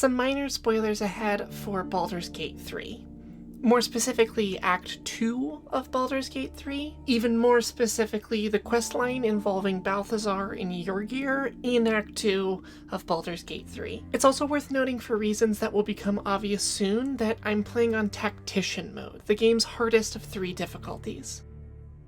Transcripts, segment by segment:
Some minor spoilers ahead for Baldur's Gate 3. More specifically, Act 2 of Baldur's Gate 3. Even more specifically, the questline involving Balthazar and Yurgir in Act 2 of Baldur's Gate 3. It's also worth noting, for reasons that will become obvious soon, that I'm playing on Tactician mode, the game's hardest of 3 difficulties.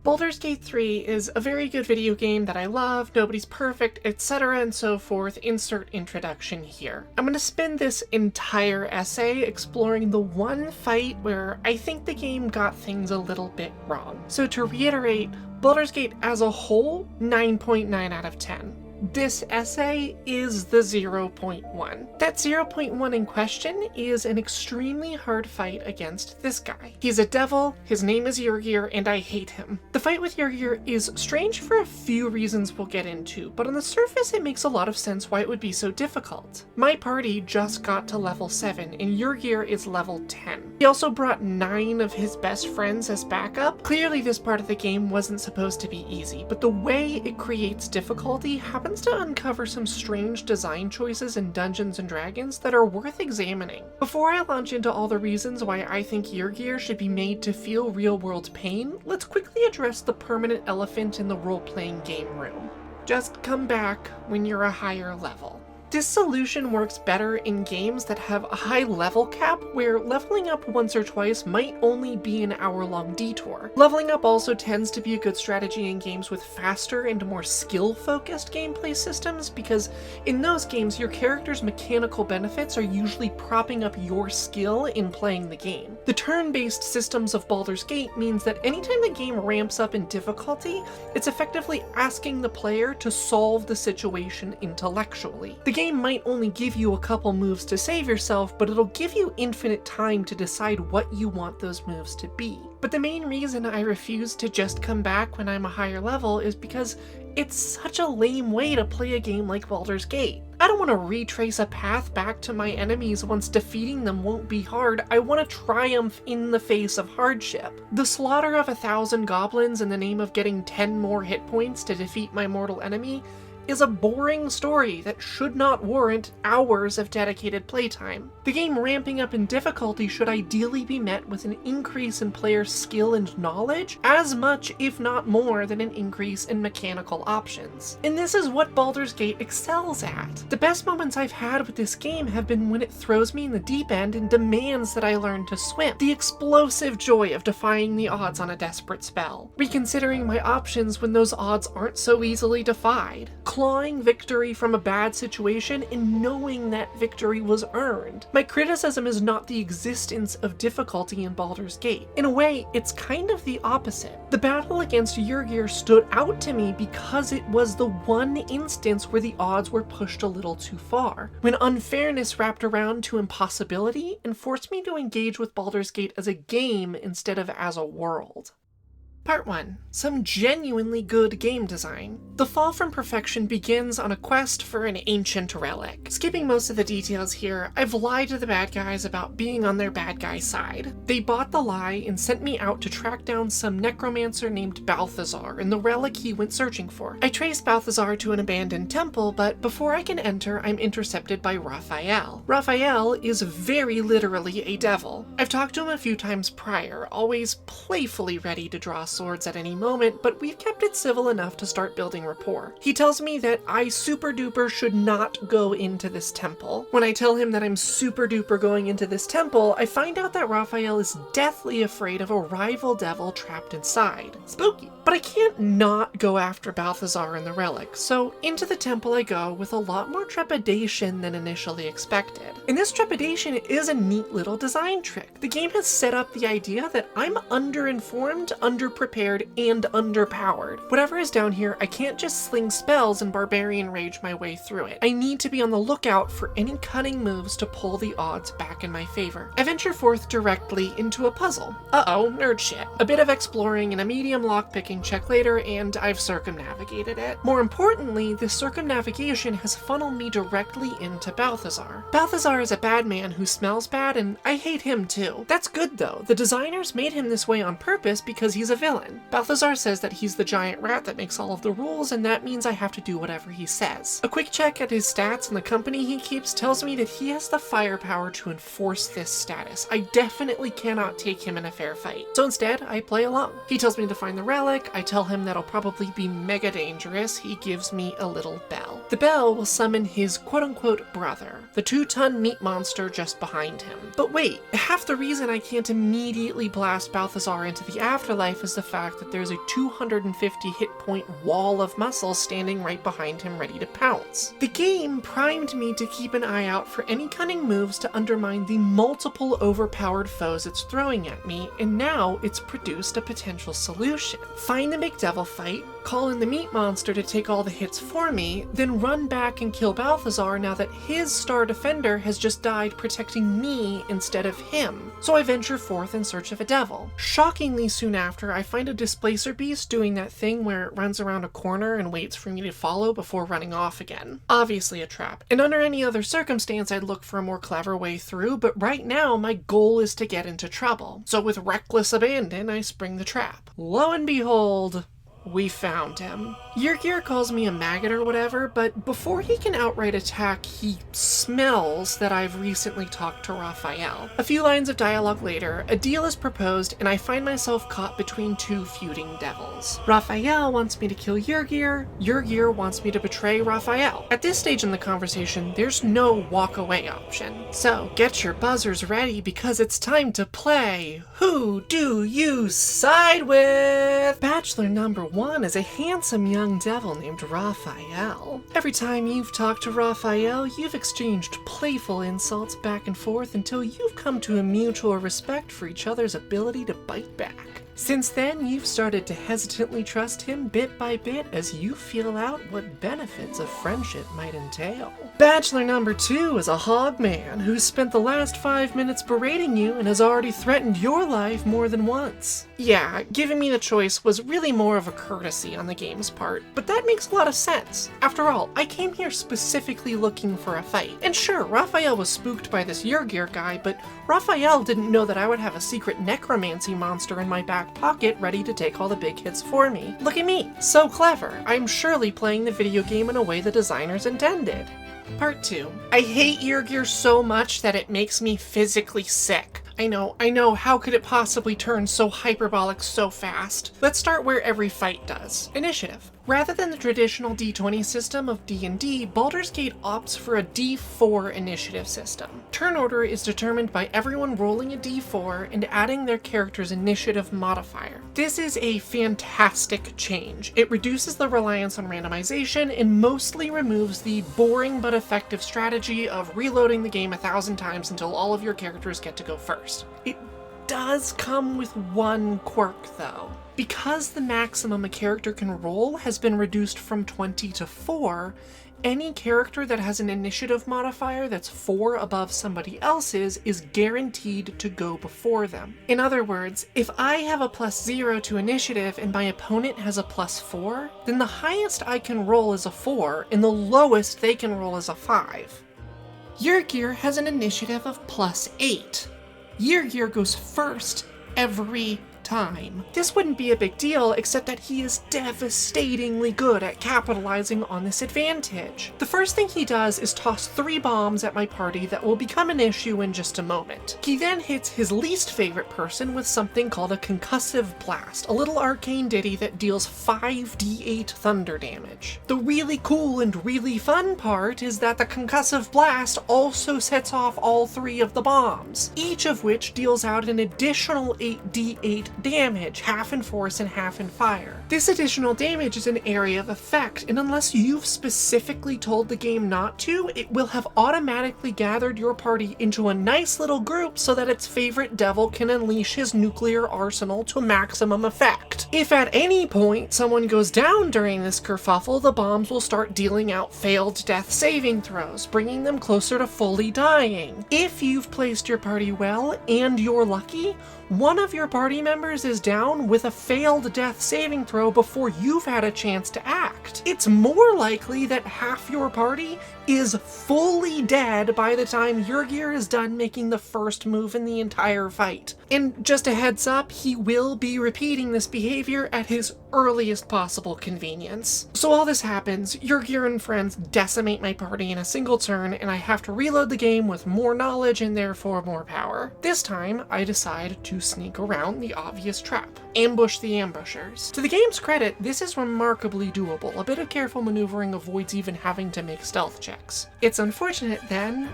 Baldur's Gate 3 is a very good video game that I love, nobody's perfect, etc. and so forth. Insert introduction here. I'm going to spend this entire essay exploring the one fight where I think the game got things a little bit wrong. So to reiterate, Baldur's Gate as a whole, 9.9 out of 10. This essay is the 0.1. That 0.1 in question is an extremely hard fight against this guy. He's a devil, his name is Yurgir, and I hate him. The fight with Yurgir is strange for a few reasons we'll get into, but on the surface it makes a lot of sense why it would be so difficult. My party just got to level 7, and Yurgir is level 10. He also brought 9 of his best friends as backup. Clearly this part of the game wasn't supposed to be easy, but the way it creates difficulty happens to uncover some strange design choices in Dungeons & Dragons that are worth examining. Before I launch into all the reasons why I think Yurgir should be made to feel real-world pain, let's quickly address the permanent elephant in the role-playing game room. Just come back when you're a higher level. This solution works better in games that have a high level cap, where leveling up once or twice might only be an hour-long detour. Leveling up also tends to be a good strategy in games with faster and more skill-focused gameplay systems, because in those games your character's mechanical benefits are usually propping up your skill in playing the game. The turn-based systems of Baldur's Gate means that anytime the game ramps up in difficulty, it's effectively asking the player to solve the situation intellectually. The game might only give you a couple moves to save yourself, but it'll give you infinite time to decide what you want those moves to be. But the main reason I refuse to just come back when I'm a higher level is because it's such a lame way to play a game like Baldur's Gate. I don't want to retrace a path back to my enemies once defeating them won't be hard. I want to triumph in the face of hardship. The slaughter of 1,000 goblins in the name of getting 10 more hit points to defeat my mortal enemy is a boring story that should not warrant hours of dedicated playtime. The game ramping up in difficulty should ideally be met with an increase in player skill and knowledge, as much if not more than an increase in mechanical options. And this is what Baldur's Gate excels at. The best moments I've had with this game have been when it throws me in the deep end and demands that I learn to swim. The explosive joy of defying the odds on a desperate spell. Reconsidering my options when those odds aren't so easily defied. Clawing victory from a bad situation and knowing that victory was earned. My criticism is not the existence of difficulty in Baldur's Gate. In a way, it's kind of the opposite. The battle against Yurgir stood out to me because it was the one instance where the odds were pushed a little too far, when unfairness wrapped around to impossibility and forced me to engage with Baldur's Gate as a game instead of as a world. Part 1. Some genuinely good game design. The fall from perfection begins on a quest for an ancient relic. Skipping most of the details here, I've lied to the bad guys about being on their bad guy side. They bought the lie and sent me out to track down some necromancer named Balthazar and the relic he went searching for. I trace Balthazar to an abandoned temple, but before I can enter, I'm intercepted by Raphael. Raphael is very literally a devil. I've talked to him a few times prior, always playfully ready to draw swords at any moment, but we've kept it civil enough to start building rapport. He tells me that I super duper should not go into this temple. When I tell him that I'm super duper going into this temple, I find out that Raphael is deathly afraid of a rival devil trapped inside. Spooky. But I can't not go after Balthazar and the relic, so into the temple I go with a lot more trepidation than initially expected. And this trepidation is a neat little design trick. The game has set up the idea that I'm underinformed, underprepared, and underpowered. Whatever is down here, I can't just sling spells and barbarian rage my way through it. I need to be on the lookout for any cunning moves to pull the odds back in my favor. I venture forth directly into a puzzle. Uh-oh, nerd shit. A bit of exploring and a medium lockpicking check later, and I've circumnavigated it. More importantly, this circumnavigation has funneled me directly into Balthazar. Balthazar is a bad man who smells bad, and I hate him too. That's good though. The designers made him this way on purpose because he's a villain. villain. Balthazar says that he's the giant rat that makes all of the rules, and that means I have to do whatever he says. A quick check at his stats and the company he keeps tells me that he has the firepower to enforce this status. I definitely cannot take him in a fair fight. So instead, I play along. He tells me to find the relic, I tell him that'll probably be mega dangerous, he gives me a little bell. The bell will summon his quote-unquote brother, the 2-ton meat monster just behind him. But wait, half the reason I can't immediately blast Balthazar into the afterlife is the fact that there's a 250 hit point wall of muscle standing right behind him ready to pounce. The game primed me to keep an eye out for any cunning moves to undermine the multiple overpowered foes it's throwing at me, and now it's produced a potential solution. Find the McDevil fight, call in the meat monster to take all the hits for me, then run back and kill Balthazar now that his star defender has just died protecting me instead of him. So I venture forth in search of a devil. Shockingly soon after, I find a displacer beast doing that thing where it runs around a corner and waits for me to follow before running off again. Obviously a trap, and under any other circumstance I'd look for a more clever way through, but right now my goal is to get into trouble. So with reckless abandon, I spring the trap. Lo and behold, we found him. Yurgir calls me a maggot or whatever, but before he can outright attack, he smells that I've recently talked to Raphael. A few lines of dialogue later, a deal is proposed, and I find myself caught between two feuding devils. Raphael wants me to kill Yurgir, Yurgir wants me to betray Raphael. At this stage in the conversation, there's no walk away option. So get your buzzers ready because it's time to play Who Do You Side With? Bachelor number 1 is a handsome young devil named Raphael. Every time you've talked to Raphael, you've exchanged playful insults back and forth until you've come to a mutual respect for each other's ability to bite back. Since then, you've started to hesitantly trust him bit by bit as you feel out what benefits of friendship might entail. Bachelor number 2 is a hog man who's spent the last 5 minutes berating you and has already threatened your life more than once. Yeah, giving me the choice was really more of a courtesy on the game's part, but that makes a lot of sense. After all, I came here specifically looking for a fight. And sure, Raphael was spooked by this Yurgir guy, but Raphael didn't know that I would have a secret necromancy monster in my back pocket ready to take all the big hits for me. Look at me, so clever. I'm surely playing the video game in a way the designers intended. Part 2. I hate Yurgir so much that it makes me physically sick. I know, how could it possibly turn so hyperbolic so fast? Let's start where every fight does. Initiative. Rather than the traditional D20 system of D&D, Baldur's Gate opts for a D4 initiative system. Turn order is determined by everyone rolling a D4 and adding their character's initiative modifier. This is a fantastic change. It reduces the reliance on randomization and mostly removes the boring but effective strategy of reloading the game 1,000 times until all of your characters get to go first. It does come with one quirk though. Because the maximum a character can roll has been reduced from 20 to 4, any character that has an initiative modifier that's 4 above somebody else's is guaranteed to go before them. In other words, if I have a +0 to initiative and my opponent has a +4, then the highest I can roll is a 4 and the lowest they can roll is a 5. Yurgir has an initiative of +8. Yurgir goes first every time. This wouldn't be a big deal except that he is devastatingly good at capitalizing on this advantage. The first thing he does is toss 3 bombs at my party that will become an issue in just a moment. He then hits his least favorite person with something called a concussive blast, a little arcane ditty that deals 5d8 thunder damage. The really cool and really fun part is that the concussive blast also sets off all 3 of the bombs, each of which deals out an additional 8d8 damage, half in force and half in fire. This additional damage is an area of effect, and unless you've specifically told the game not to, it will have automatically gathered your party into a nice little group so that its favorite devil can unleash his nuclear arsenal to maximum effect. If at any point someone goes down during this kerfuffle, the bombs will start dealing out failed death saving throws, bringing them closer to fully dying. If you've placed your party well and you're lucky, one of your party members is down with a failed death saving throw before you've had a chance to act. It's more likely that half your party is fully dead by the time Yurgir is done making the first move in the entire fight. And just a heads up, he will be repeating this behavior at his earliest possible convenience. So all this happens, Yurgir and friends decimate my party in a single turn, and I have to reload the game with more knowledge and therefore more power. This time, I decide to sneak around the obvious trap. Ambush the ambushers. To the game's credit, this is remarkably doable. A bit of careful maneuvering avoids even having to make stealth checks. It's unfortunate then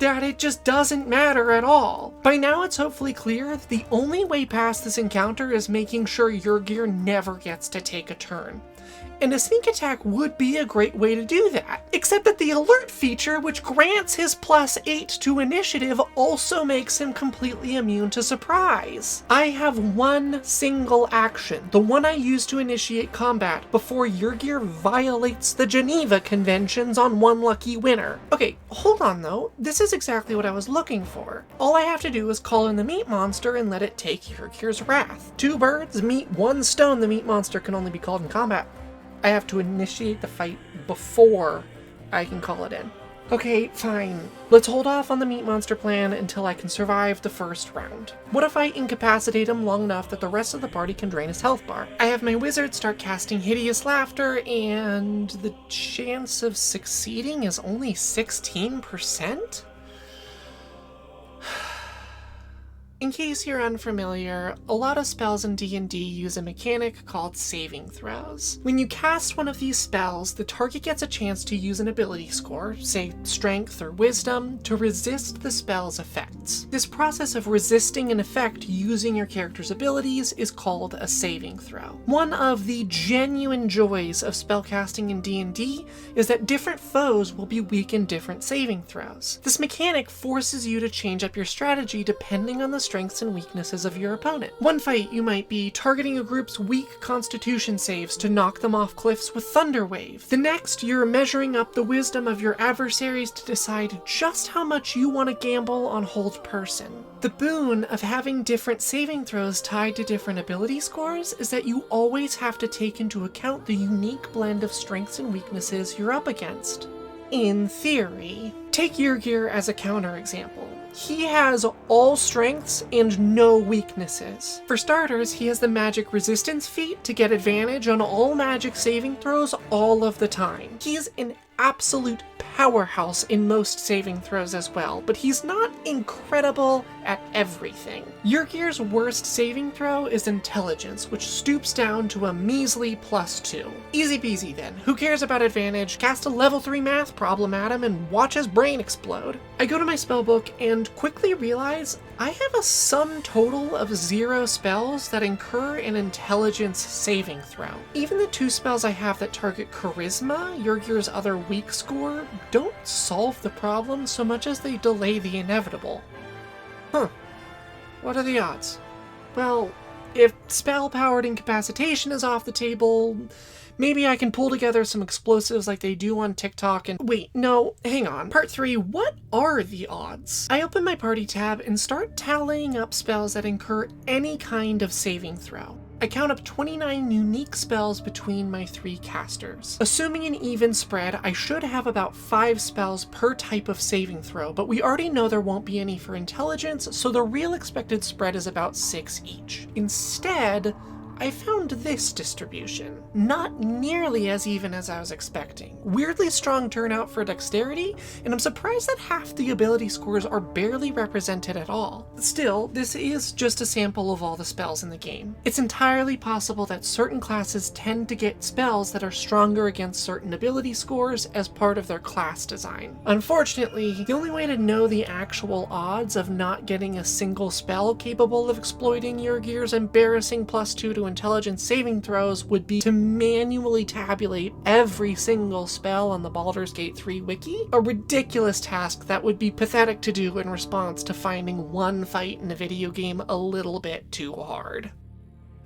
that it just doesn't matter at all. By now it's hopefully clear that the only way past this encounter is making sure Yurgir never gets to take a turn. And a sneak attack would be a great way to do that. Except that the alert feature, which grants his +8 to initiative, also makes him completely immune to surprise. I have one single action, the one I use to initiate combat, before Yurgir violates the Geneva Conventions on one lucky winner. Okay, hold on though, this is exactly what I was looking for. All I have to do is call in the meat monster and let it take Yurgir's wrath. 2 birds meet 1 stone. The meat monster can only be called in combat. I have to initiate the fight before I can call it in. Okay, fine. Let's hold off on the meat monster plan until I can survive the first round. What if I incapacitate him long enough that the rest of the party can drain his health bar? I have my wizard start casting hideous laughter, and the chance of succeeding is only 16%? In case you're unfamiliar, a lot of spells in D&D use a mechanic called saving throws. When you cast one of these spells, the target gets a chance to use an ability score, say strength or wisdom, to resist the spell's effects. This process of resisting an effect using your character's abilities is called a saving throw. One of the genuine joys of spellcasting in D&D is that different foes will be weak in different saving throws. This mechanic forces you to change up your strategy depending on the strengths and weaknesses of your opponent. One fight, you might be targeting a group's weak constitution saves to knock them off cliffs with Thunder Wave. The next, you're measuring up the wisdom of your adversaries to decide just how much you want to gamble on Hold Person. The boon of having different saving throws tied to different ability scores is that you always have to take into account the unique blend of strengths and weaknesses you're up against. In theory. Take Yurgir as a counterexample. He has all strengths and no weaknesses. For starters, he has the magic resistance feat to get advantage on all magic saving throws all of the time. He's an absolute powerhouse in most saving throws as well, but he's not incredible at everything. Yurgir's worst saving throw is intelligence, which stoops down to a measly +2. Easy peasy then. Who cares about advantage? Cast a level 3 math problem at him and watch his brain explode. I go to my spellbook and quickly realize I have a sum total of 0 spells that incur an intelligence saving throw. Even the 2 spells I have that target charisma, Yurgir's other weak score, don't solve the problem so much as they delay the inevitable. Huh. What are the odds? Well, if spell-powered incapacitation is off the table, maybe I can pull together some explosives like they do on TikTok and— wait, no, hang on. Part 3, what are the odds? I open my party tab and start tallying up spells that incur any kind of saving throw. I count up 29 unique spells between my 3 casters. Assuming an even spread, I should have about 5 spells per type of saving throw, but we already know there won't be any for intelligence, so the real expected spread is about 6 each. Instead, I found this distribution. Not nearly as even as I was expecting. Weirdly strong turnout for dexterity, and I'm surprised that half the ability scores are barely represented at all. Still, this is just a sample of all the spells in the game. It's entirely possible that certain classes tend to get spells that are stronger against certain ability scores as part of their class design. Unfortunately, the only way to know the actual odds of not getting a single spell capable of exploiting Yurgir's embarrassing +2 to intelligence saving throws would be to manually tabulate every single spell on the Baldur's Gate 3 wiki, a ridiculous task that would be pathetic to do in response to finding one fight in a video game a little bit too hard.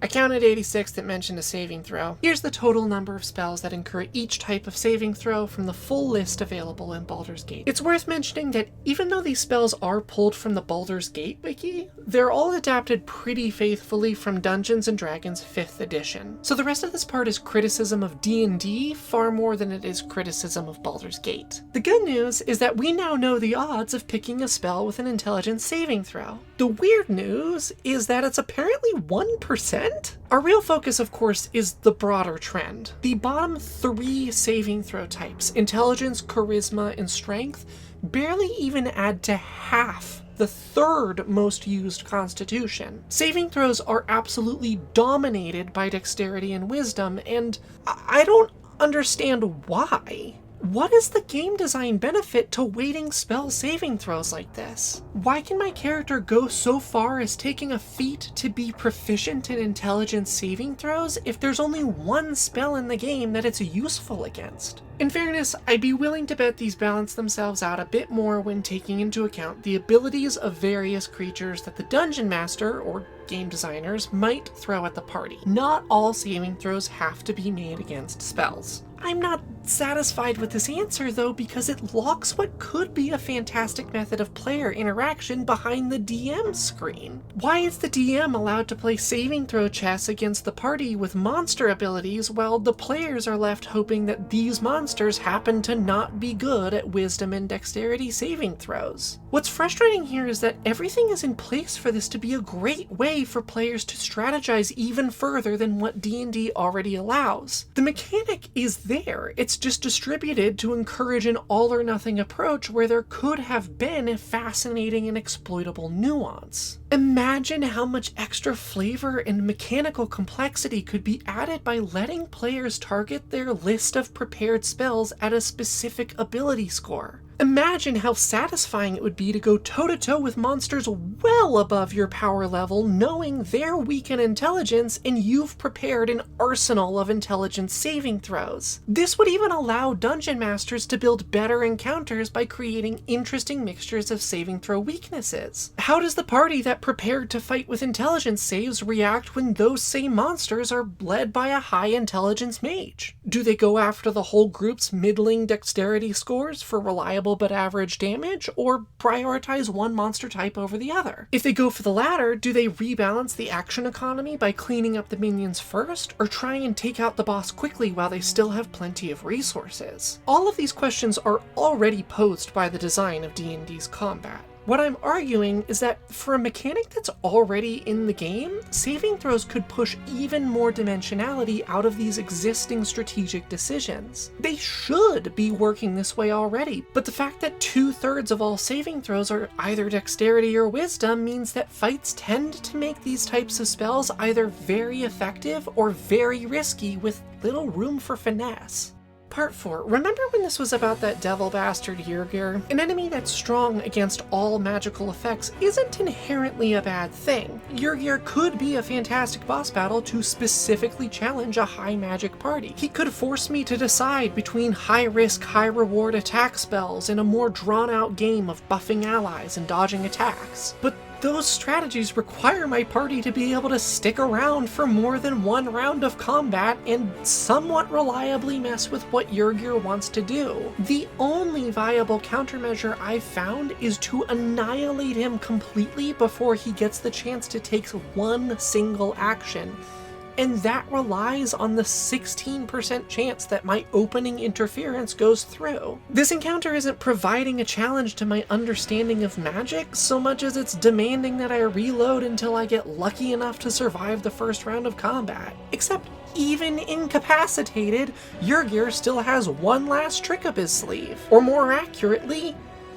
I counted 86 that mentioned a saving throw. Here's the total number of spells that incur each type of saving throw from the full list available in Baldur's Gate. It's worth mentioning that even though these spells are pulled from the Baldur's Gate wiki, they're all adapted pretty faithfully from Dungeons & Dragons 5th edition. So the rest of this part is criticism of D&D far more than it is criticism of Baldur's Gate. The good news is that we now know the odds of picking a spell with an intelligence saving throw. The weird news is that it's apparently 1%? Our real focus, of course, is the broader trend. The bottom 3 saving throw types, intelligence, charisma, and strength, barely even add to half the 3rd most used constitution. Saving throws are absolutely dominated by dexterity and wisdom, and I don't understand why. What is the game design benefit to weighting spell saving throws like this? Why can my character go so far as taking a feat to be proficient in intelligence saving throws if there's only one spell in the game that it's useful against? In fairness, I'd be willing to bet these balance themselves out a bit more when taking into account the abilities of various creatures that the dungeon master, or game designers, might throw at the party. Not all saving throws have to be made against spells. I'm not satisfied with this answer though, because it locks what could be a fantastic method of player interaction behind the DM screen. Why is the DM allowed to play saving throw chess against the party with monster abilities while the players are left hoping that these monsters happen to not be good at wisdom and dexterity saving throws? What's frustrating here is that everything is in place for this to be a great way for players to strategize even further than what D&D already allows. The mechanic is there, it's just distributed to encourage an all-or-nothing approach where there could have been a fascinating and exploitable nuance. Imagine how much extra flavor and mechanical complexity could be added by letting players target their list of prepared spells at a specific ability score. Imagine how satisfying it would be to go toe-to-toe with monsters well above your power level, knowing they're weak in intelligence and you've prepared an arsenal of intelligence saving throws. This would even allow dungeon masters to build better encounters by creating interesting mixtures of saving throw weaknesses. How does the party that prepared to fight with intelligence saves react when those same monsters are led by a high intelligence mage? Do they go after the whole group's middling dexterity scores for reliable but average damage, or prioritize one monster type over the other? If they go for the latter, do they rebalance the action economy by cleaning up the minions first, or try and take out the boss quickly while they still have plenty of resources? All of these questions are already posed by the design of D&D's combat. What I'm arguing is that for a mechanic that's already in the game, saving throws could push even more dimensionality out of these existing strategic decisions. They should be working this way already, but the fact that 2/3 of all saving throws are either dexterity or wisdom means that fights tend to make these types of spells either very effective or very risky with little room for finesse. Part 4. Remember when this was about that devil bastard Yurgir? An enemy that's strong against all magical effects isn't inherently a bad thing. Yurgir could be a fantastic boss battle to specifically challenge a high magic party. He could force me to decide between high risk, high reward attack spells in a more drawn out game of buffing allies and dodging attacks. But those strategies require my party to be able to stick around for more than one round of combat and somewhat reliably mess with what Yurgir wants to do. The only viable countermeasure I've found is to annihilate him completely before he gets the chance to take one single action. And that relies on the 16% chance that my opening interference goes through. This encounter isn't providing a challenge to my understanding of magic so much as it's demanding that I reload until I get lucky enough to survive the first round of combat. Except even incapacitated, Yurgir still has one last trick up his sleeve. Or more accurately,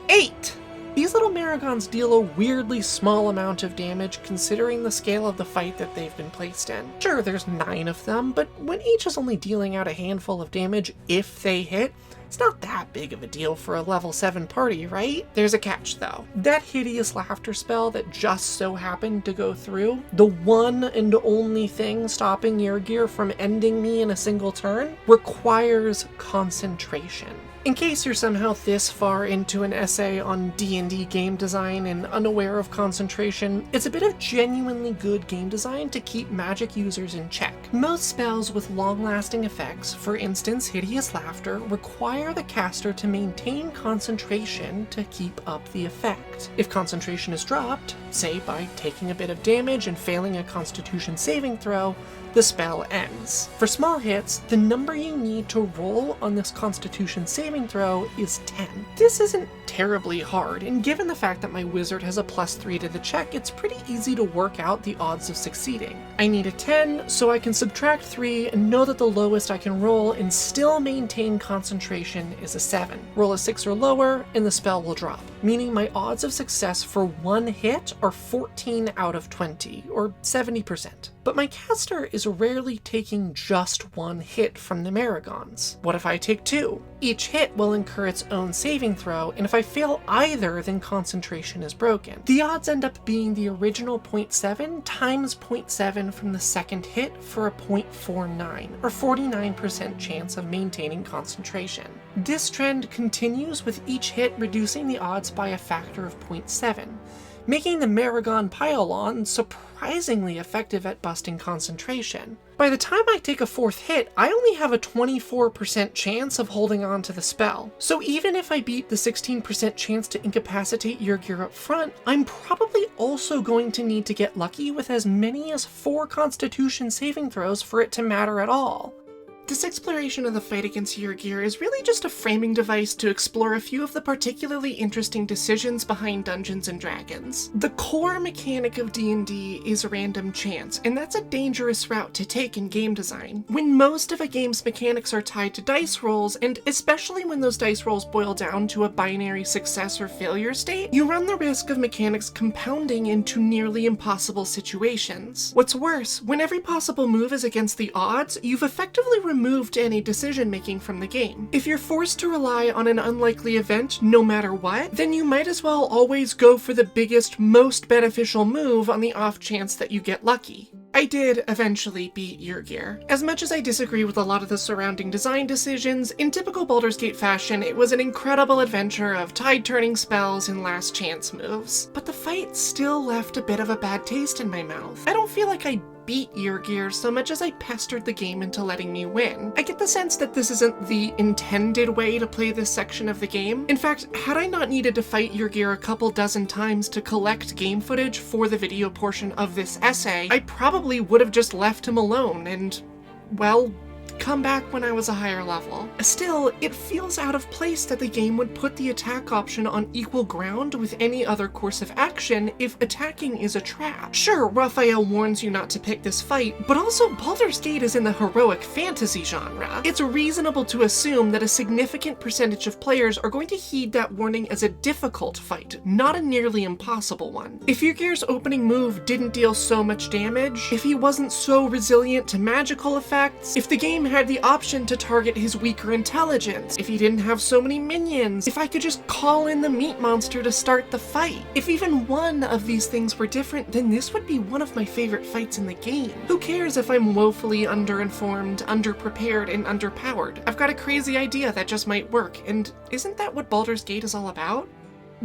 8! These little Maragons deal a weirdly small amount of damage considering the scale of the fight that they've been placed in. Sure, there's 9 of them, but when each is only dealing out a handful of damage if they hit, it's not that big of a deal for a level 7 party, right? There's a catch though. That hideous laughter spell that just so happened to go through, the one and only thing stopping Yurgir from ending me in a single turn, requires concentration. In case you're somehow this far into an essay on D&D game design and unaware of concentration, it's a bit of genuinely good game design to keep magic users in check. Most spells with long-lasting effects, for instance Hideous Laughter, require the caster to maintain concentration to keep up the effect. If concentration is dropped, say by taking a bit of damage and failing a Constitution saving throw, the spell ends. For small hits, the number you need to roll on this Constitution saving throw is 10. This isn't terribly hard, and given the fact that my wizard has a +3 to the check, it's pretty easy to work out the odds of succeeding. I need a 10, so I can subtract 3 and know that the lowest I can roll and still maintain concentration is a 7. Roll a 6 or lower, and the spell will drop, meaning my odds of success for one hit are 14 out of 20, or 70%. But my caster is rarely taking just one hit from the Marigons. What if I take 2? Each hit will incur its own saving throw, and if I fail either, then concentration is broken. The odds end up being the original 0.7 times 0.7 from the second hit for a 0.49, or 49% chance of maintaining concentration. This trend continues with each hit reducing the odds by a factor of 0.7. Making the Marigon Pile-On surprisingly effective at busting concentration. By the time I take a 4th hit, I only have a 24% chance of holding on to the spell. So even if I beat the 16% chance to incapacitate Yurgir up front, I'm probably also going to need to get lucky with as many as 4 Constitution saving throws for it to matter at all. This exploration of the fight against Yurgir is really just a framing device to explore a few of the particularly interesting decisions behind Dungeons & Dragons. The core mechanic of D&D is random chance, and that's a dangerous route to take in game design. When most of a game's mechanics are tied to dice rolls, and especially when those dice rolls boil down to a binary success or failure state, you run the risk of mechanics compounding into nearly impossible situations. What's worse, when every possible move is against the odds, you've effectively removed any decision-making from the game. If you're forced to rely on an unlikely event no matter what, then you might as well always go for the biggest, most beneficial move on the off chance that you get lucky. I did eventually beat Yurgir. As much as I disagree with a lot of the surrounding design decisions, in typical Baldur's Gate fashion, it was an incredible adventure of tide-turning spells and last chance moves. But the fight still left a bit of a bad taste in my mouth. I don't feel like I beat Yurgir so much as I pestered the game into letting me win. I get the sense that this isn't the intended way to play this section of the game. In fact, had I not needed to fight Yurgir a couple dozen times to collect game footage for the video portion of this essay, I probably would have just left him alone and, well, come back when I was a higher level. Still, it feels out of place that the game would put the attack option on equal ground with any other course of action if attacking is a trap. Sure, Raphael warns you not to pick this fight, but also Baldur's Gate is in the heroic fantasy genre. It's reasonable to assume that a significant percentage of players are going to heed that warning as a difficult fight, not a nearly impossible one. If Yurgir's opening move didn't deal so much damage, if he wasn't so resilient to magical effects, if the game had the option to target his weaker intelligence, if he didn't have so many minions, if I could just call in the meat monster to start the fight. If even one of these things were different, then this would be one of my favorite fights in the game. Who cares if I'm woefully underinformed, underprepared, and underpowered? I've got a crazy idea that just might work, and isn't that what Baldur's Gate is all about?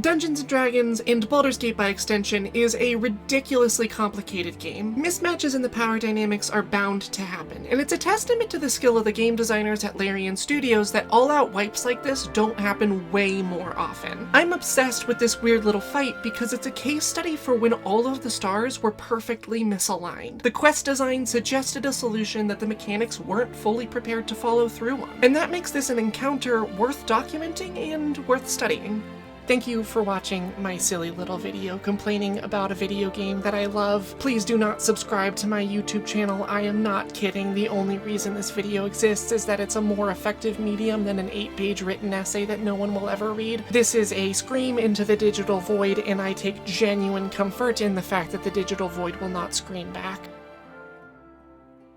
Dungeons & Dragons, and Baldur's Gate by extension, is a ridiculously complicated game. Mismatches in the power dynamics are bound to happen, and it's a testament to the skill of the game designers at Larian Studios that all-out wipes like this don't happen way more often. I'm obsessed with this weird little fight because it's a case study for when all of the stars were perfectly misaligned. The quest design suggested a solution that the mechanics weren't fully prepared to follow through on, and that makes this an encounter worth documenting and worth studying. Thank you for watching my silly little video complaining about a video game that I love. Please do not subscribe to my YouTube channel. I am not kidding. The only reason this video exists is that it's a more effective medium than an 8-page written essay that no one will ever read. This is a scream into the digital void, and I take genuine comfort in the fact that the digital void will not scream back.